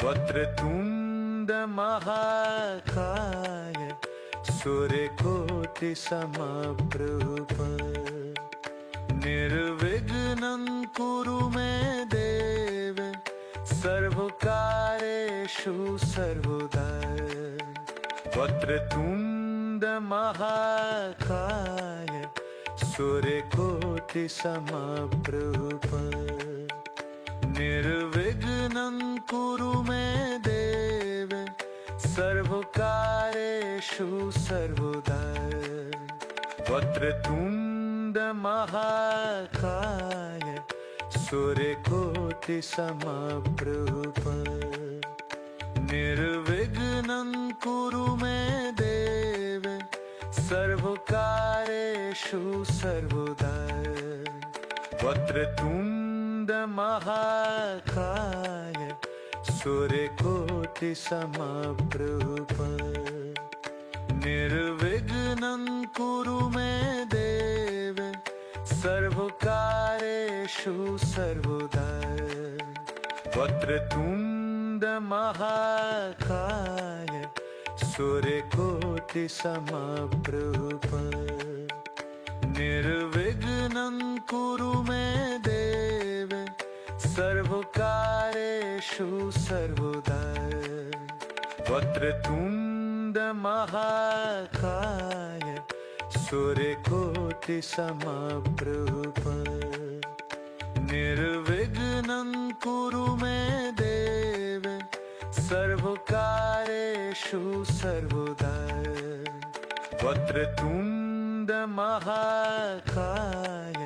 वक्रतुण्ड महाकाय सूर्यकोटि समप्रभ निर्विघ्नं कुरु मे देव सर्वकार्येषु सर्वदा। वक्रतुण्ड महाकाय सूर्यकोटि समप्रभ निर्विघ्नं कुरु मे देव सर्वकार्येषु सर्वदा। वक्रतुण्ड महाकाय सूर्यकोटि समप्रभ निर्विघ्नं कुरु मे देव सर्वकार्येषु सर्वदा। वक्रतुण्ड महाकाय सूर्यकोटि समप्रभ निर्विघ्नं कुरु मे देव सर्वकार्येषु सर्वदा। वक्रतुण्ड महाकाय सूर्यकोटि समप्रभ निर्विघ्नं कुरु मे देव सर्वकार्येषु सर्वदा। वक्रतुण्ड महाकाय सूर्यकोटि समप्रभ निर्विघ्नं कुरु मे देव सर्वकार्येषु सर्वदा। वक्रतुण्ड महाकाय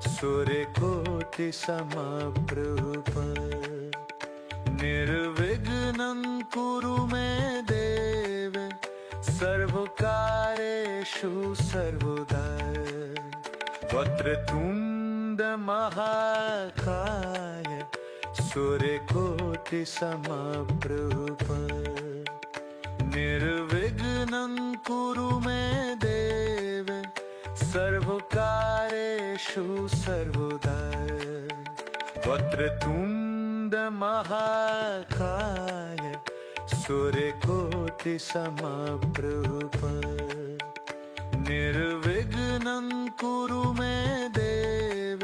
सूर्यकोटि समप्रभ निर्विघ्नं कुरु मे देव सर्वकार्येषु सर्वदा। वक्रतुण्ड महाकाय सूर्यकोटि समप्रभ निर्विघ्नं कुरु मे देव सर्वकार्येषु सर्वदा। वक्रतुण्ड महाकाय सूर्यकोटि समप्रभ निर्विघ्नं कुरु मे देव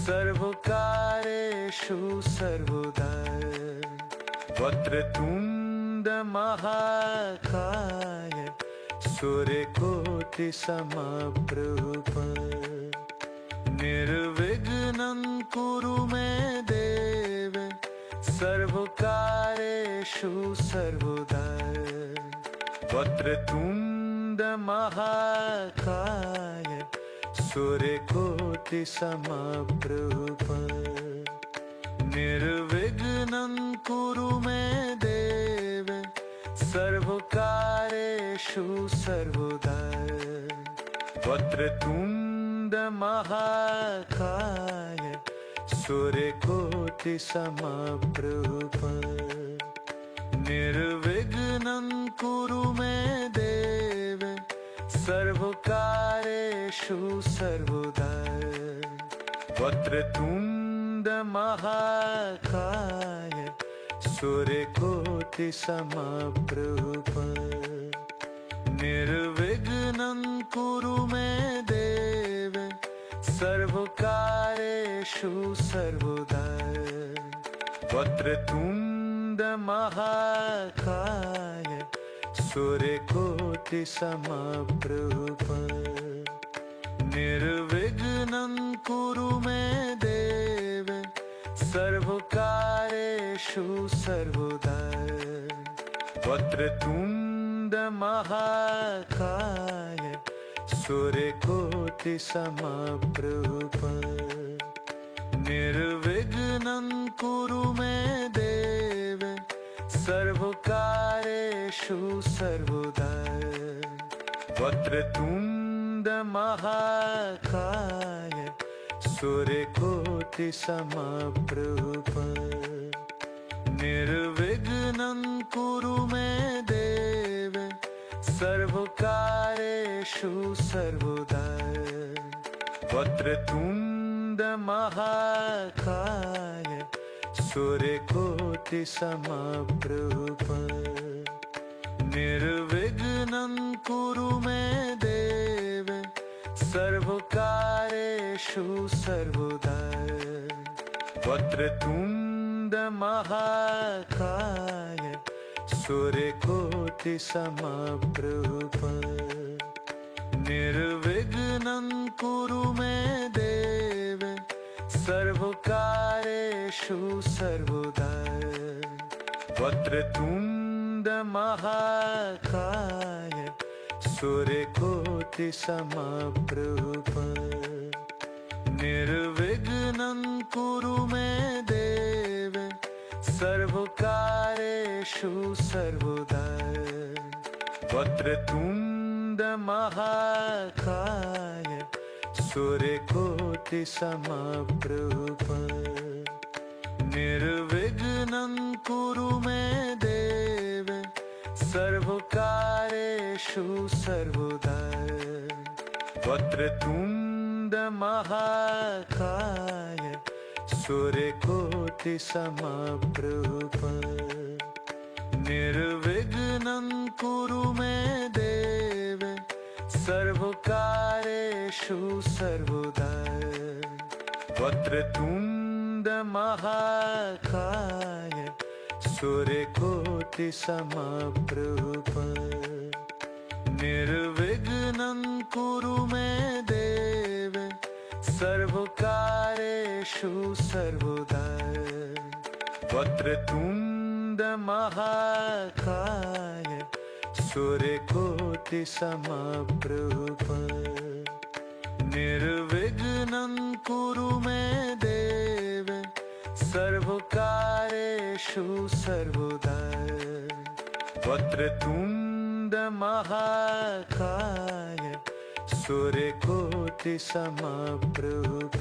सर्वकार्येषु सर्वदा। वक्रतुण्ड महाकाय सूर्यकोटि समप्रभ निर्विघ्नं कुरु मे देव सर्वकार्येषु सर्वदा। वक्रतुण्ड महाकाय सूर्यकोटि समप्रभ निर्विघ्नं कुरु मे देव सर्वकार्येषु सर्वदा। वक्रतुण्ड महाकाय सूर्यकोटि समप्रभ निर्विघ्नं कुरु मे देव सर्वकार्येषु सर्वदा। वक्रतुण्ड महाकाय सूर्यकोटि समप्रभ निर्विघ्नं कुरु मे देव सर्वकार्येषु सर्वदा। वक्रतुण्ड महाकाय सूर्यकोटि समप्रभ निर्विघ्नं कुरु मे देव सर्वकार्येषु सर्वदा। वक्रतुण्ड महाकाय सूर्यकोटि समप्रभ निर्विघ्नं कुरु मे देव सर्वकार्येषु सर्वदा। वक्रतुण्ड महाकाय सूर्यकोटि समप्रभ निर्विघ्नं कुरु मे देव सर्वकार्येषु सर्वदा। वक्रतुण्ड महाकाय सूर्यकोटि समप्रभ निर्विघ्नं कुरु मे देव सर्वकार्येषु सर्वदा वक्रतुण्ड महाकाय सूर्यकोटि समप्रभ निर्विघ्नं कुरु मे देव सर्वकार्येषु सर्वदा वक्रतुण्ड महाकाय सूर्यकोटि समप्रभ निर्विघ्नं कुरु मे देव सर्वकार्येषु सर्वदा वक्रतुण्ड महाकाय सूर्यकोटि समप्रभ निर्विघ्नं कुरु मे देव सर्वकार्येषु सर्वदा वक्रतुण्ड महाकाय सूर्यकोटि समप्रभ निर्विघ्नं कुरु मे देव सर्वकार्येषु सर्वदा वक्रतुण्ड महाकाय सूर्यकोटि समप्रभ निर्विघ्नं कुरु मे देव सर्वकार्येषु सर्वदा वक्रतुण्ड महाकाय सूर्यकोटि समप्रभ निर्विघ्नं कुरु मे देव सर्वकार्येषु सर्वदा वक्रतुण्ड महाकाय सूर्यकोटि समप्रभ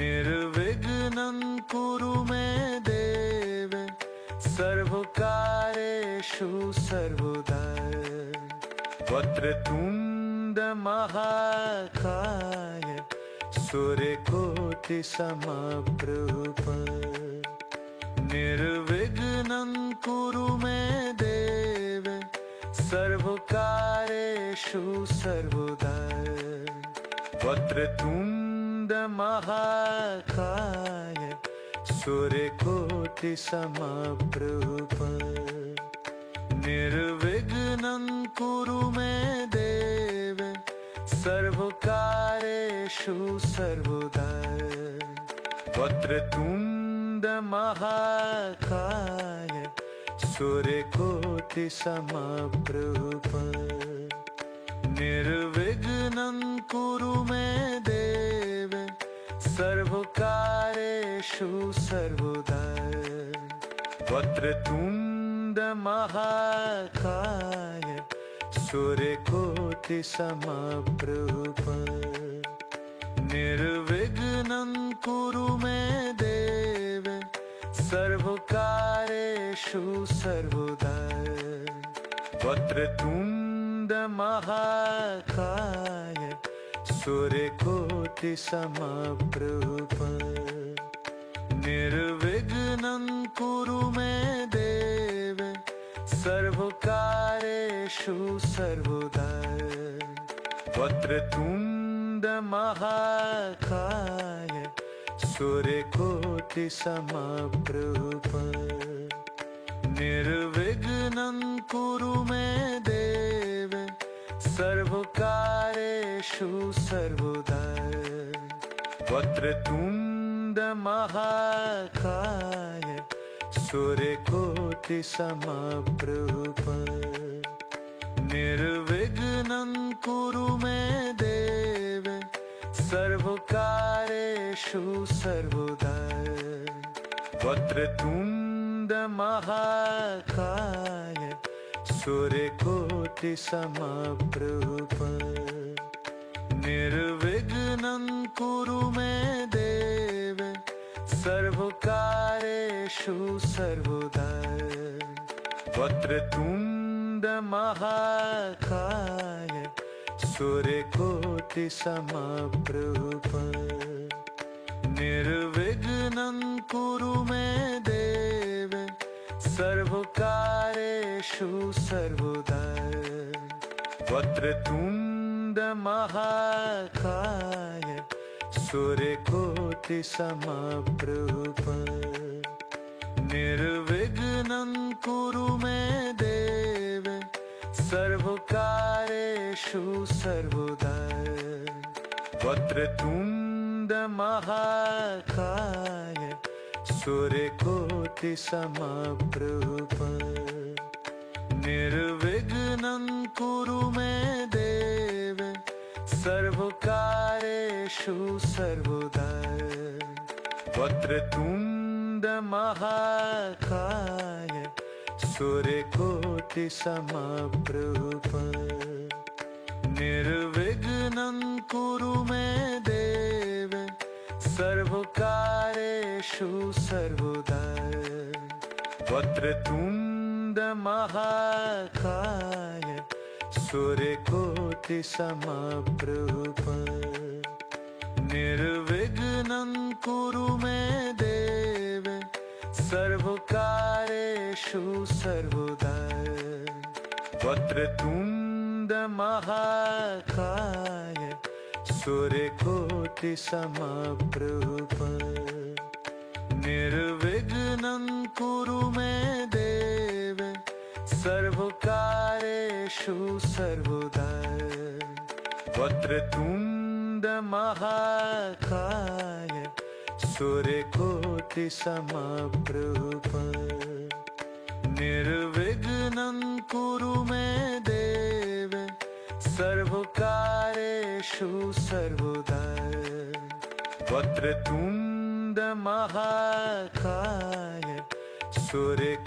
निर्विघ्नं कुरु मे देव सर्वकार्येषु सर्वदा वक्रतुण्ड महाकाय सूर्यकोटि समप्रभ निर्विघ्नं कुरु मे देव सर्वकार्येषु सर्वदा वक्रतुण्ड महाकाय सूर्यकोटि समप्रभ निर्विघ्नं कुरु मे देव सर्वकार्येषु सर्वदा वक्रतुण्ड महाकाय सूर्यकोटि समप्रभ निर्विघ्नं कुरु मे देव सर्वकार्येषु सर्वदा वक्रतुण्ड महाकाय सूर्यकोटि समप्रभ निर्विघ्नं कुरु मे देव सर्वकार्येषु सर्वदा वक्रतुण्ड महाकाय सूर्यकोटि समप्रभ निर्विघ्नं कुरु मे देव सर्वकार्येषु सर्वदा वक्रतुण्ड महाकाय सूर्यकोटि समप्रभ निर्विघ्नं कुरु मे देव सर्वकार्येषु सर्वदा वक्रतुण्ड महाकाय सूर्यकोटि समप्रभ निर्विघ्नं कुरु मे देव सर्वकार्येषु सर्वदा वक्रतुण्ड महाकाय सूर्यकोटि समप्रभ निर्विघ्नं कुरु मे देव सर्वकार्येषु सर्वदा वक्रतुण्ड महाकाय सूर्यकोटि समप्रभ निर्विघ्नं कुरु सर्वकार्येषु सर्वदा वक्रतुण्ड महाकाय सूर्यकोटिसमप्रभ निर्विघ्नं कुरु मे देव सर्वकार्येषु सर्वदा वक्रतुण्ड महाकाय सूर्यकोटिसमप्रभ निर्विघ्नं कुरु मे देव सर्वकार्येषु सर्वदा वक्रतुण्ड महाकाय सूर्यकोटिसमप्रभ निर्विघ्नं कुरु मे देव सर्वकार्येषु सर्वदा वक्रतुण्ड महाकाय सूर्यकोटिसमप्रभ निर्विघ्नं कुरु मे देव सर्वकार्येषु सर्वदा वक्रतुण्ड महाकाय सूर्यकोटिसमप्रभ निर्विघ्नं कुरु मे देव सर्वकार्येषु सर्वदा वक्रतुण्ड महाकाय सूर्यकोटिसमप्रभ निर्विघ्नं कुरु मे देव सर्वकार्येषु सर्वदा वक्रतुण्ड महाकाय सूर्यकोटिसमप्रभ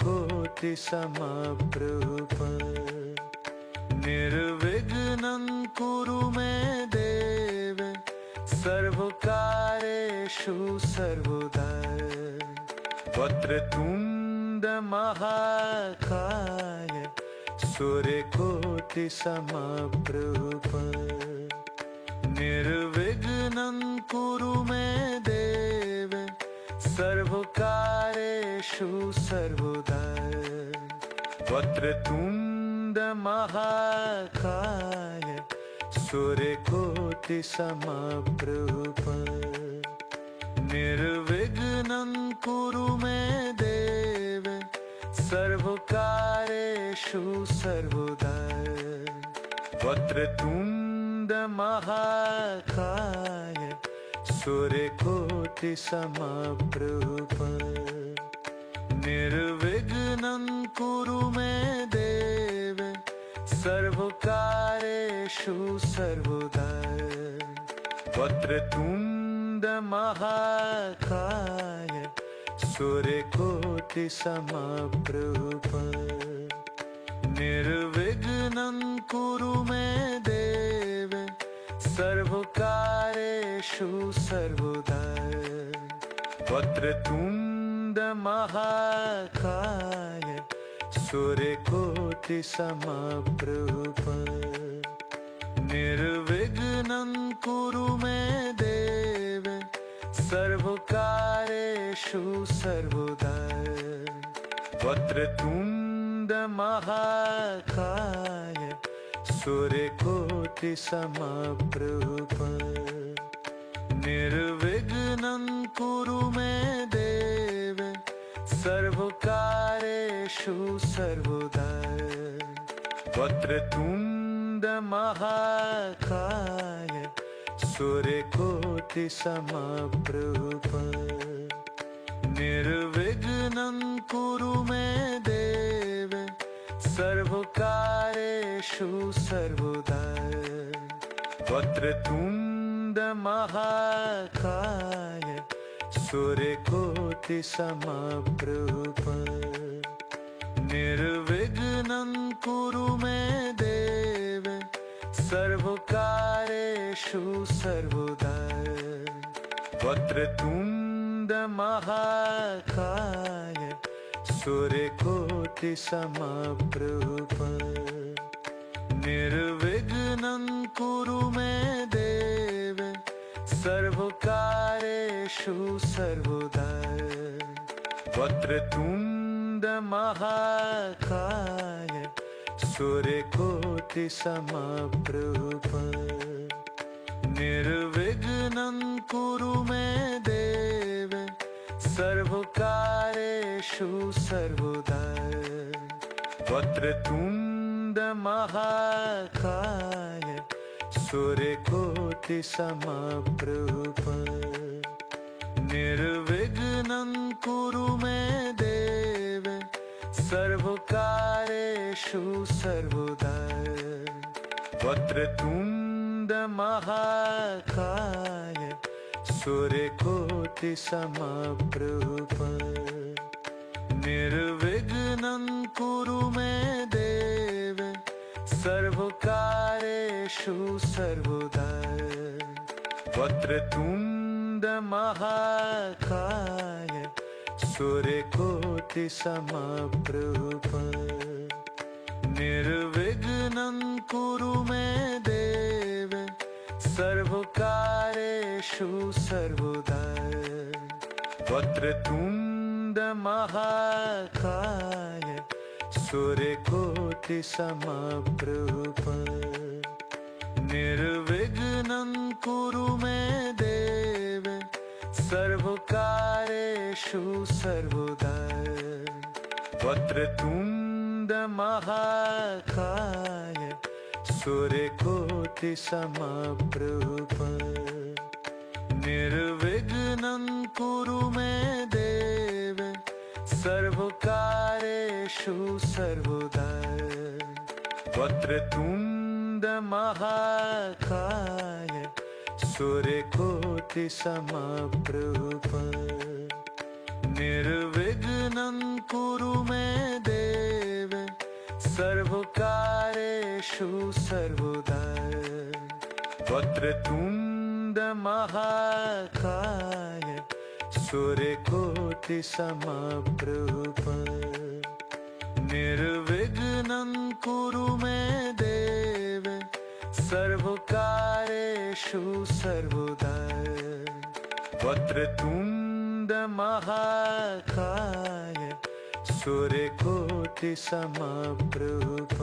निर्विघ्नं कुरु मे देव सर्वकार्येषु सर्वदा वक्रतुण्ड महाकाय सूर्यकोटिसमप्रभ निर्विघ्नं कुरु मे देव सर्वकार्येषु सर्वदा वक्रतुण्ड महाकाय सूर्यकोटिसमप्रभ निर्विघ्नं कुरु मे देव सर्वकार्येषु सर्वदा वक्रतुण्ड महाकाय सूर्यकोटिसमप्रभ निर्विघ्नं कुरु मे देव सर्वकार्येषु सर्वदा वक्रतुण्ड महाकाय सूर्यकोटिसमप्रभ निर्विघ्नं कुरु मे देव सर्वकार्येषु सर्वदा वक्रतुण्ड महाकाय सूर्यकोटिसमप्रभ निर्विघ्नं कुरु मे देव सर्वकार्येषु सर्वदा वक्रतुण्ड महाकाय सूर्यकोटिसमप्रभ निर्विघ्नं कुरु मे देव सर्वकार्येषु सर्वदा वक्रतुण्ड महाकाय सूर्यकोटिसमप्रभ निर्विघ्नं कुरु मे देव सर्वकार्येषु सर्वदा वक्रतुण्ड महाकाय सूर्यकोटिसमप्रभ निर्विघ्नं कुरु मे देव सर्वकार्येषु सर्वदा वक्रतुण्ड महाकाय सूर्यकोटिसमप्रभ निर्विघ्नं कुरु मे देव सर्वकार्येषु सर्वदा वक्रतुण्ड महाकाय सूर्यकोटि समप्रभ निर्विघ्नं कुरु मे देव सर्वकार्येषु सर्वदा वक्रतुण्ड महाकाय सूर्यकोटि समप्रभ निर्विघ्नं कुरु मे देव सर्वकार्येषु सर्वदा वक्रतुण्ड महाकाय सूर्यकोटि समप्रभ निर्विघ्नं कुरु मे देव सर्वकार्येषु सर्वदा वक्रतुण्ड महाकाय सूर्यकोटि समप्रभ निर्विघ्नं कुरु मे देव सर्वकार्येषु सर्वदा वक्रतुण्ड महाकाय सूर्यकोटि समप्रभ निर्विघ्नं कुरु मे देव सर्वकार्येषु सर्वदा वक्रतुण्ड महाकाय सूर्यकोटि समप्रभ निर्विघ्नं कुरु मे देव सर्वकार्येषु सर्वदा वक्रतुण्ड महाकाय सूर्यकोटि समप्रभ निर्विघ्नं कुरु मे देव सर्वकार्येषु सर्वदा वक्रतुण्ड महाकाय सूर्यकोटि समप्रभ निर्विघ्नं कुरु मे देव सर्वकार्येषु सर्वदा वक्रतुण्ड महाकाय सूर्यकोटि समप्रभ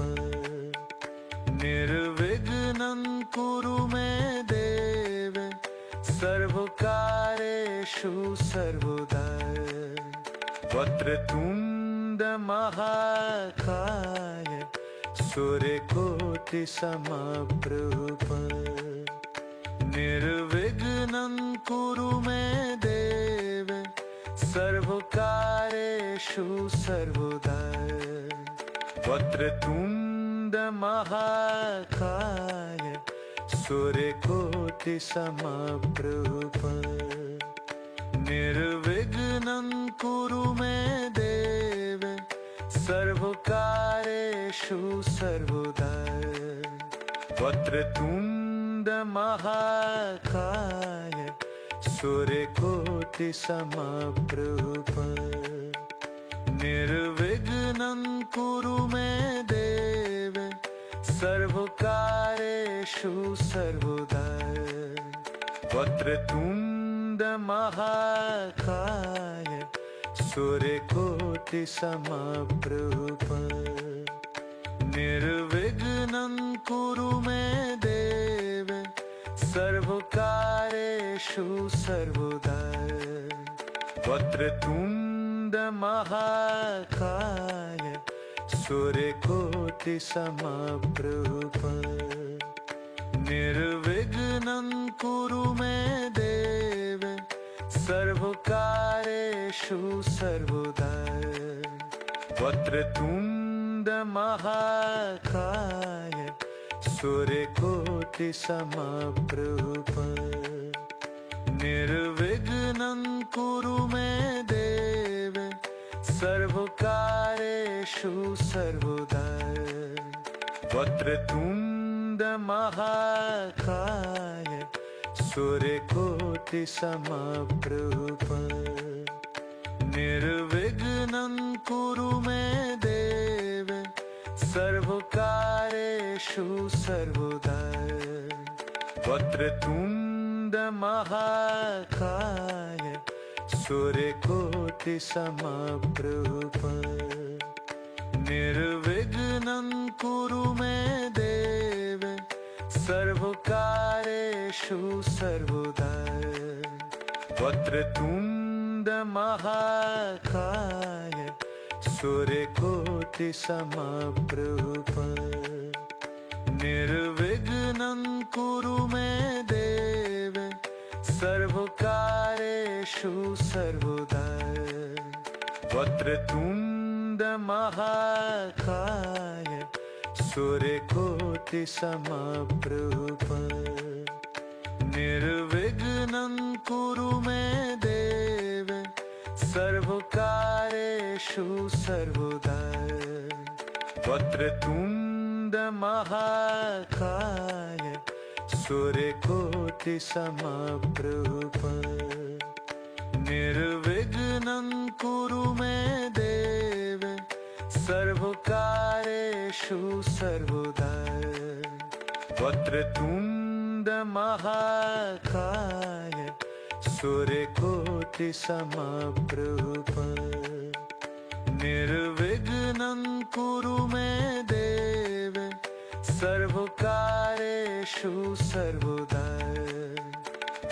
निर्विघ्नं कुरु मे देव सर्वकार्येषु सर्वदा वक्रतुण्ड महाकाय सूर्यकोटि समप्रभ निर्विघ्नं कुरु मे देव सर्वकार्येषु सर्वदा वक्रतुण्ड महाकाय सूर्यकोटि समप्रभ निर्विघ्नं कुरु मे देव सर्वकार्येषु सर्वदा वक्रतुण्ड महाकाय सूर्यकोटि समप्रभ निर्विघ्नं कुरु मे देव सर्वकार्येषु सर्वदा वक्रतुण्ड महाकाय सूर्यकोटि समप्रभ निर्विघ्नं कुरु मे देव सर्वकार्येषु सर्वदा वक्रतुण्ड महाकाय सूर्यकोटि समप्रभ निर्विघ्नं कुरु मे देव सर्वकार्येषु सर्वदा वक्रतुण्ड महाकाय सूर्यकोटि समप्रभ निर्विघ्नं कुरु मे देव सर्वकार्येषु सर्वदा वक्रतुण्ड महाकाय सूर्यकोटि समप्रभ निर्विघ्नं कुरु मे देव सर्वकार्येषु सर्वदा वक्रतुण्ड महाकाय सूर्यकोटि सूर्यकोटि समप्रभ निर्विघ्नं कुरु मे देव सर्वकार्येषु सर्वदा वक्रतुण्ड महाकाय सूर्यकोटि समप्रभ निर्विघ्नं कुरु मे देव सर्वकार्येषु सर्वदा वक्रतुण्ड महाकाय सूर्यकोटि समप्रभ निर्विघ्नं कुरु मे देव सर्वकार्येषु सर्वदा वक्रतुण्ड महाकाय सूर्यकोटि समप्रभ निर्विघ्नं कुरु मे देव सर्वकार्येषु सर्वदा वक्रतुण्ड महाकाय सूर्यकोटि समप्रभ निर्विघ्नं कुरु मे देव सर्वकार्येषु सर्वदा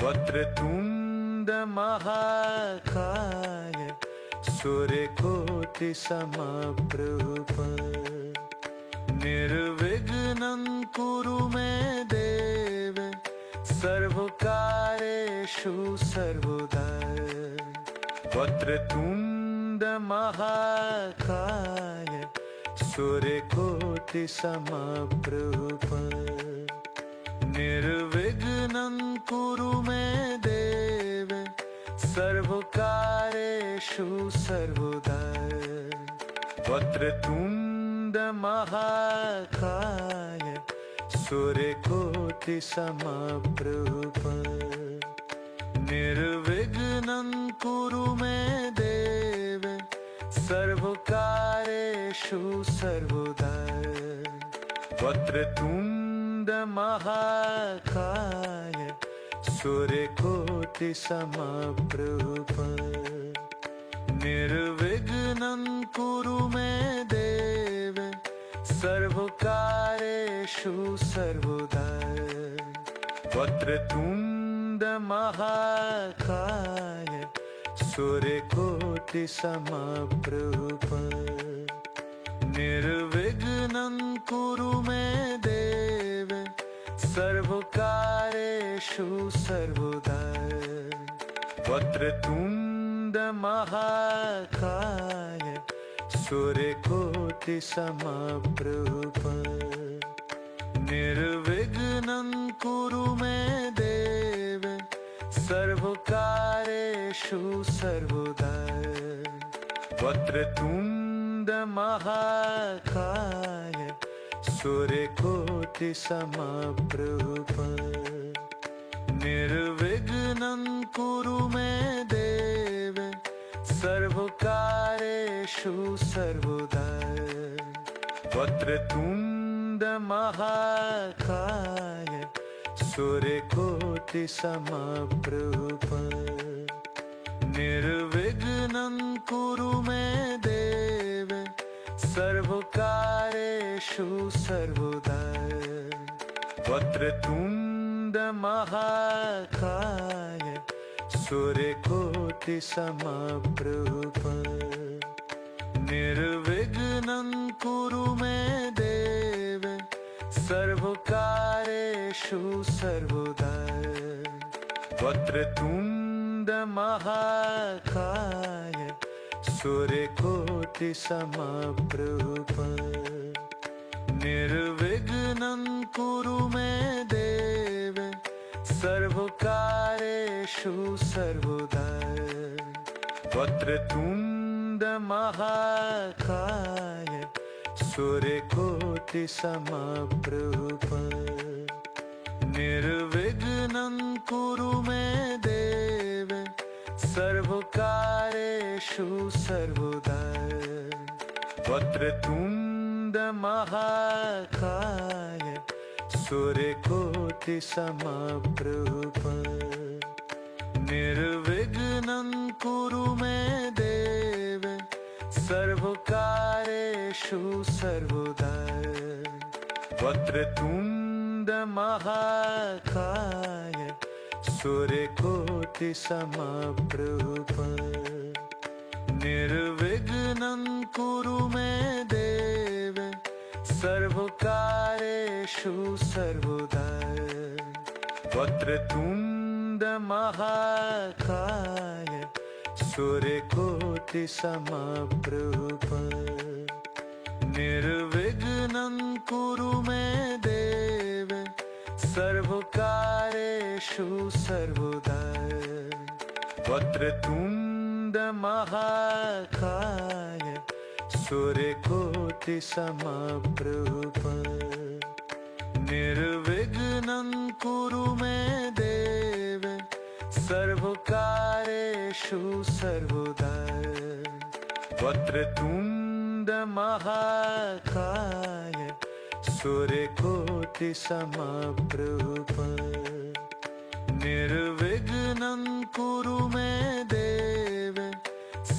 वक्रतुण्ड महाकाय सूर्यकोटि समप्रभ निर्विघ्नं कुरु मे देव सर्वकार्येषु सर्वदा वक्रतुण्ड महाकाय सूर्यकोटि समप्रभ निर्विघ्नं कुरु मे देव सर्वकार्येषु सर्वदा वक्रतुण्ड महाकाय सूर्यकोटि समप्रभ निर्विघ्नं कुरु मे देव सर्वकार्येषु सर्वदा वक्रतुण्ड महाकाय सूर्यकोटि समप्रभ निर्विघ्नं कुरु मे देव सर्वकार्येषु सर्वदा वक्रतुण्ड महाकाय सूर्यकोटि समप्रभ निर्विघ्नं कुरु मे देव सर्वकार्येषु सर्वदा वक्रतुण्ड महाकाय सूर्यकोटि समप्रभ निर्विघ्नं कुरु मे देव सर्वकार्येषु सर्वदा वक्रतुण्ड महाकाय सूर्यकोटि समप्रभ निर्विघ्नं कुरु मे देव सर्वकार्येषु सर्वदा वक्रतुण्ड महाकाय सूर्यकोटि समप्रभ निर्विघ्नं कुरु मे देव सर्वकार्येषु सर्वदा वक्रतुण्ड महाकाय सूर्यकोटि समप्रभ निर्विघ्नं कुरु मे देव सर्वकार्येषु सर्वदा वक्रतुण्ड महाकाय सूर्यकोटि समप्रभ निर्विघ्नं कुरु मे देव सर्वकार्येषु सर्वदा वक्रतुण्ड महाकाय सूर्यकोटि समप्रभ निर्विघ्नं कुरु मे देव सर्वकार्येषु सर्वदा वक्रतुण्ड महाकाय सूर्यकोटि समप्रभ निर्विघ्नं कुरु मे देव सर्वकार्येषु सर्वदा वक्रतुण्ड महाकाय सूर्यकोटि समप्रभ निर्विघ्नं कुरु मे देव सर्वकार्येषु सर्वदा वक्रतुण्ड महाकाय सूर्यकोटि समप्रभ निर्विघ्नं कुरु मे देव सर्वकार्येषु सर्वदा वक्रतुण्ड महाकाय सूर्यकोटि समप्रभ निर्विघ्नं कुरु मे देव सर्वकार्येषु सर्वदा वक्रतुण्ड महाकाय सूर्यकोटि समप्रभ निर्विघ्नं कुरु मे देव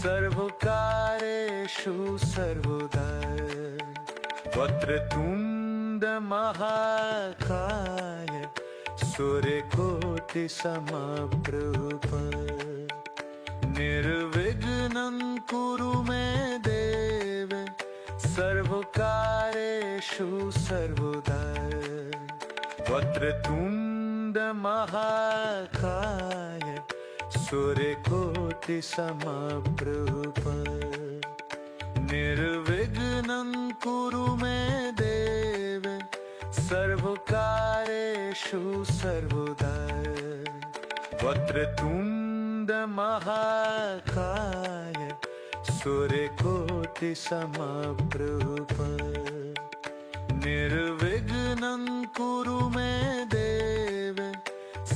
सर्वकार्येषु सर्वदा वक्रतुण्ड महाकाय सूर्यकोटि समप्रभ निर्विघ्नं कुरु मे देव सर्वकार्येषु सर्वदा वक्रतुण्ड महाकाय सूर्यकोटि समप्रभ निर्विघ्नं कुरु मे देव सर्वकार्येषु सर्वदा वक्रतुण्ड महाकाय सूर्यकोटि समप्रभ निर्विघ्नं कुरु मे देव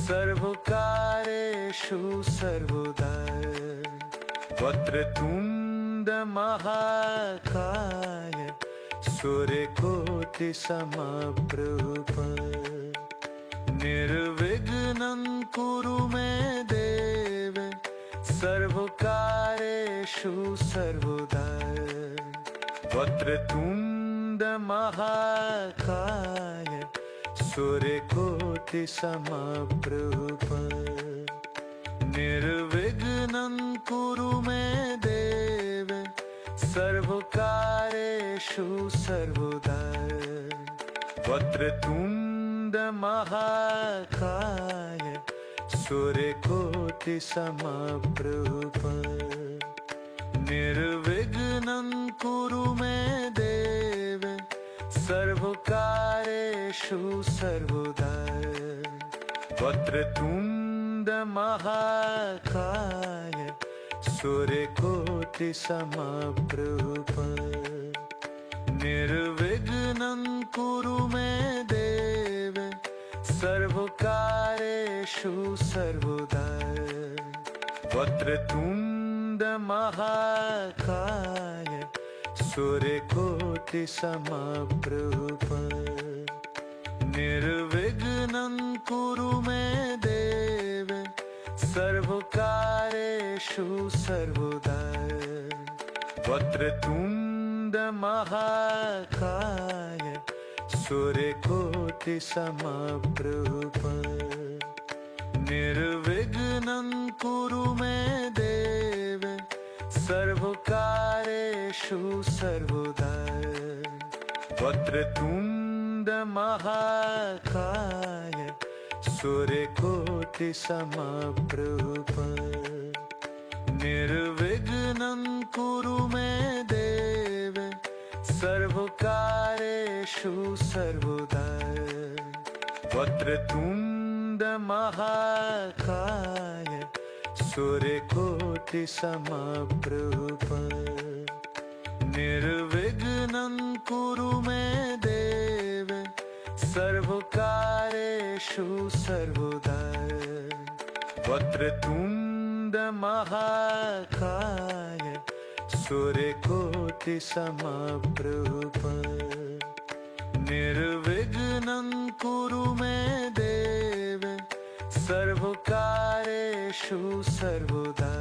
सर्वकार्येषु सर्वदा वक्रतुण्ड महाकाय सूर्यकोटि समप्रभ निर्विघ्नं कुरु मे देव सर्वकार्येषु सर्वदा वक्रतुण्ड महाकाय सूर्यकोटि समप्रभ निर्विघ्नं कुरु मे देव सर्वकार्येषु सर्वदा वक्रतुण्ड महाकाय सूर्यकोटि समप्रभ निर्विघ्नं कुरु मे देव सर्वकार्येषु सर्वदा वक्रतुण्ड महाकाय सूर्यकोटि समप्रभ निर्विघ्नं कुरु मे देव सर्वकार्येषु सर्वदा वक्रतुण्ड महाकाय सूर्यकोटि समप्रभ निर्विघ्नं कुरु मे देव सर्वकार्येषु सर्वदा वक्रतुण्ड महाकाय सूर्यकोटि समप्रभ निर्विघ्नं कुरु मे देव सर्वकार्येषु सर्वदा वक्रतुण्ड महाकाय सूर्यकोटि समप्रभ निर्विघ्नं कुरु मे देव सर्वकार्येषु सर्वदा वक्रतुण्ड महाकाय सूर्यकोटि समप्रभ निर्विघ्नं कुरु मे देव सर्वकार्येषु सर्वदा वक्रतुण्ड महाकाय सूर्यकोटि समप्रभ निर्विघ्नं कुरु मे देव सर्वकार्येषु सर्वदा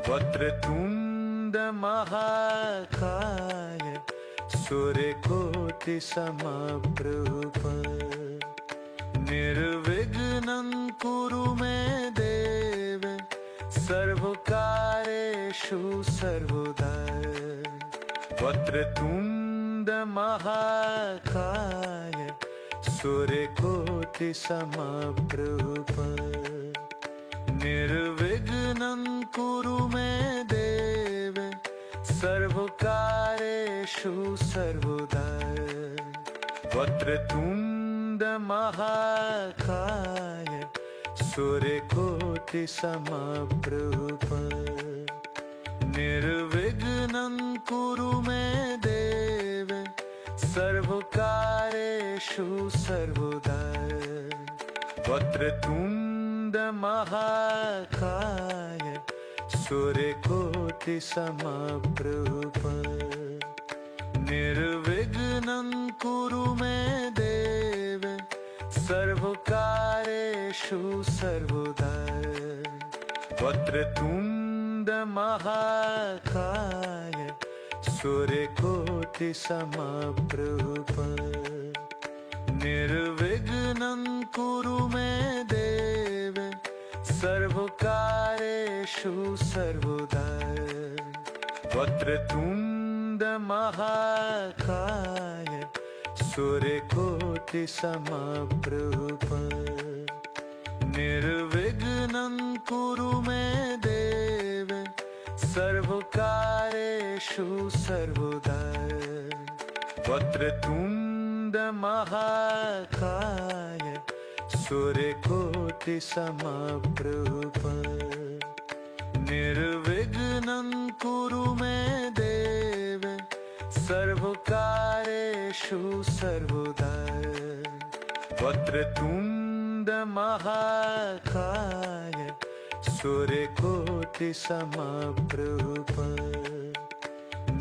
वक्रतुण्ड महाकाय सूर्यकोटि समप्रभ निर्विघ्नं कुरु मे देव सर्वकार्येषु सर्वदा वक्रतुण्ड महाकाय सूर्यकोटि समप्रभ निर्विघ्नं कुरु मे देव सर्वकार्येषु सर्वदा वक्रतुण्ड महाकाय सूर्यकोटि समप्रभ निर्विघ्नं कुरु मे देव सर्वकार्येषु सर्वदा वक्रतुण्ड महाकाय सूर्यकोटि समप्रभ निर्विघ्नं कुरु मे देव सर्वकार्येषु सर्वदा वक्रतुण्ड महाकाय सूर्यकोटि समप्रभ निर्विघ्नं कुरु मे देव सर्वकार्येषु सर्वदा वक्रतुण्ड महाकाय सूर्यकोटि समप्रभ निर्विघ्नं कुरु मे देव सर्वकार्येषु सर्वदा वक्रतुण्ड महाकाय सूर्यकोटि समप्रभ निर्विघ्नं कुरु मे देव सर्वकार्येषु सर्वदा वक्रतुण्ड महाकाय सूर्यकोटि समप्रभ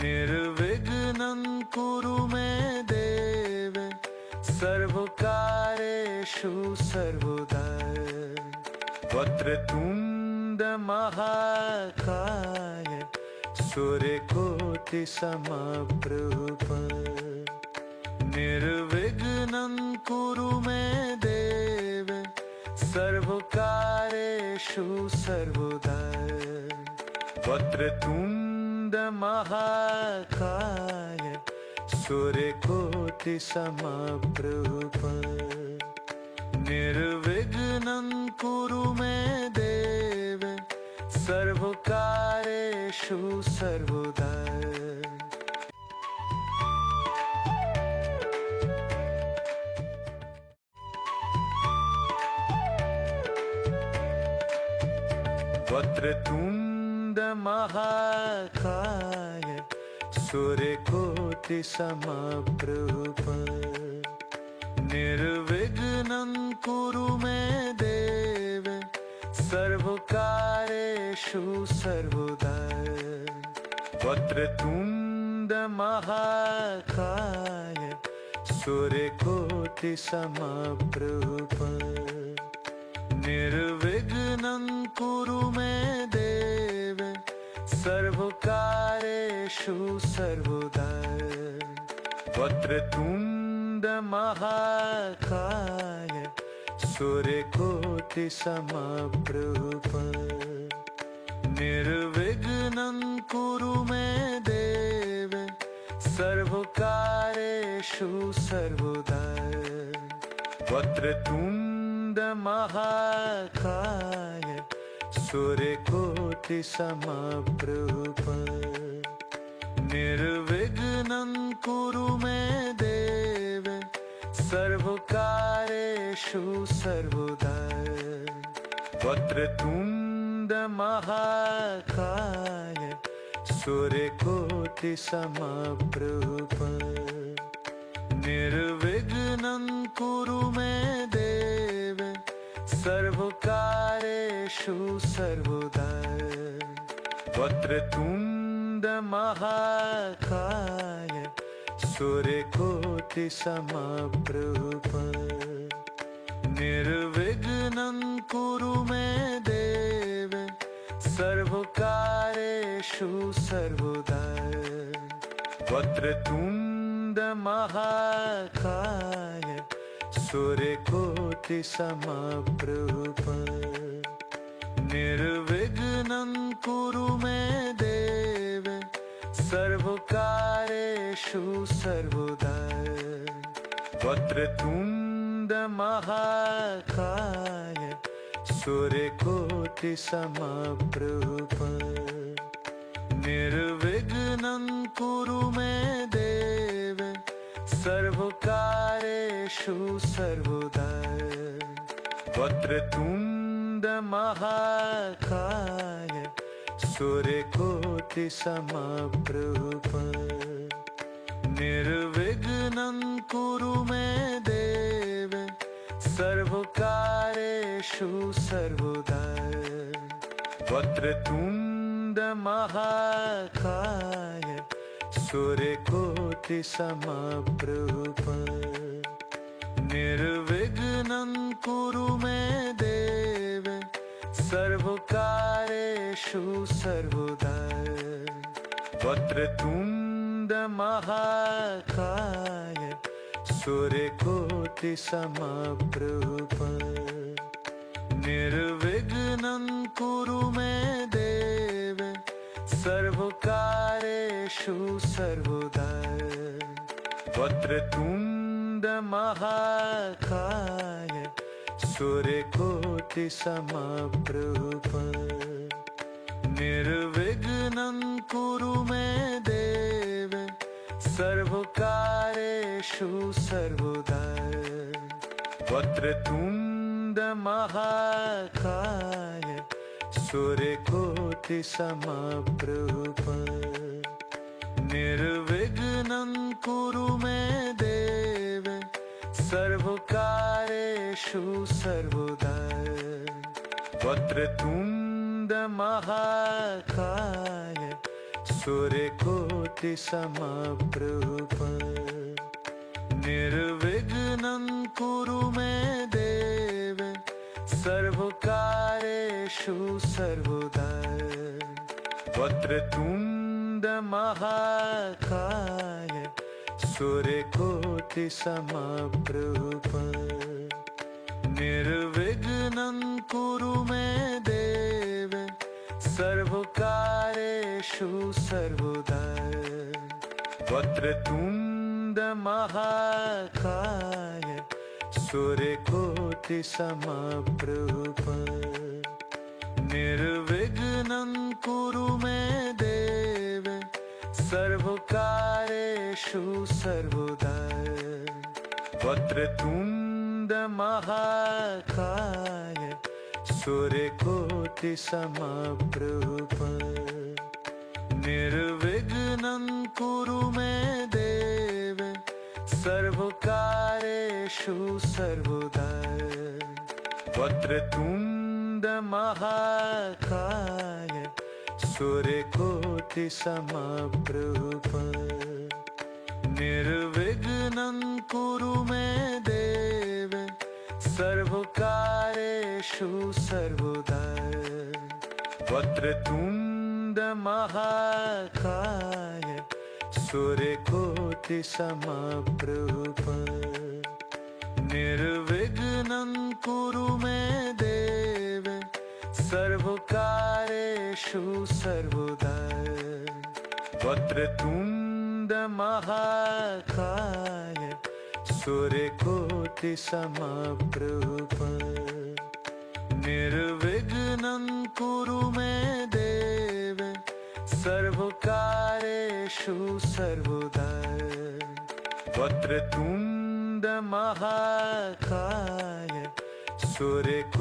निर्विघ्नं कुरु मे देव सर्वकार्येषु सर्वदा वक्रतुण्ड महाकाय सूर्यकोटि समप्रभ निर्विघ्नं कुरु मे देव सर्वकार्येषु सर्वदा वक्रतुण्ड महाकाय सूर्यकोटि समप्रभ निर्विघ्नं कुरु मे देव सर्वकार्येषु सर्वदा वक्रतुण्ड महाकाय सूर्यकोटि समप्रभ निर्विघ्नं कुरु मे देव सर्वकार्येषु सर्वदा वक्रतुण्ड महाकाय सूर्यकोटि समप्रभ निर्विघ्नं कुरु मे देव सर्वकार्येषु सर्वदा वक्रतुण्ड महाकाय सूर्यकोटि समप्रभ निर्विघ्नं कुरु मे देव सर्वकार्येषु सर्वदा वक्रतुण्ड महाकाय सूर्यकोटि समप्रभ निर्विघ्नं कुरु मे देव सर्वकार्येषु सर्वदा वक्रतुण्ड महाकाय सूर्यकोटि समप्रभ निर्विघ्नं कुरु मे देव सर्वकार्येषु सर्वदा वक्रतुण्ड महाकाय सूर्यकोटि समप्रभ निर्विघ्नं कुरु मे देव सर्वकार्येषु कार्येषु सर्वदा वक्रतुण्ड महाकाय सूर्यकोटिसमप्रभ निर्विघ्नं कुरु मे देव सर्वकार्येषु सर्वदा वक्रतुण्ड महाकाय सूर्यकोटिसमप्रभ निर्विघ्नं कुरु मे देव सर्वकार्येषु सर्वदा वक्रतुण्ड महाकाय सूर्यकोटिसमप्रभ निर्विघ्नं कुरु मे देव सर्वकार्येषु सर्वदा वक्रतुण्ड महाकाय सूर्यकोटिसमप्रभ निर्विघ्नं कुरु मे देव सर्वकार्येषु सर्वदा वक्रतुण्ड महाकाय सूर्यकोटिसमप्रभ निर्विघ्नं कुरु मे देव सर्वकार्येषु सर्वदा वक्रतुण्ड महाकाय सूर्यकोटिसमप्रभ निर्विघ्नं कुरु मे देव सर्वकार्येषु सर्वदा वक्रतुण्ड महाकाय सूर्यकोटिसमप्रभ निर्विघ्नं कुरु मे देव सर्वकार्येषु सर्वदा वक्रतुण्ड महाकाय सूर्यकोटिसमप्रभ निर्विघ्नं कुरु मे देव सर्वकार्येषु सर्वदा वक्रतुण्ड महाकाय सूर्यकोटिसमप्रभ निर्विघ्नं कुरु मे देव सर्वकार्येषु सर्वदा वक्रतुण्ड महाकाय सूर्यकोटिसमप्रभ निर्विघ्नं कुरु मे देव सर्वकार्येषु सर्वदा वक्रतुण्ड महाकाय सूर्यकोटिसमप्रभ निर्विघ्नं कुरु मे देव सर्वकार्येषु सर्वदा वक्रतुण्ड महाकाय सूर्यकोटिसमप्रभ निर्विघ्नं कुरु मे देव सर्वकार्येषु सर्वदा वक्रतुण्ड महाकाय सूर्यकोटिसमप्रभ निर्विघ्नं कुरु मे देव सर्वकार्येषु सर्वदा वक्रतुण्ड महाकाय सूर्यकोटिसमप्रभ निर्विघ्नं कुरु मे देव सर्वकार्येषु सर्वदा वक्रतुण्ड महाकाय सूर्यकोटिसमप्रभ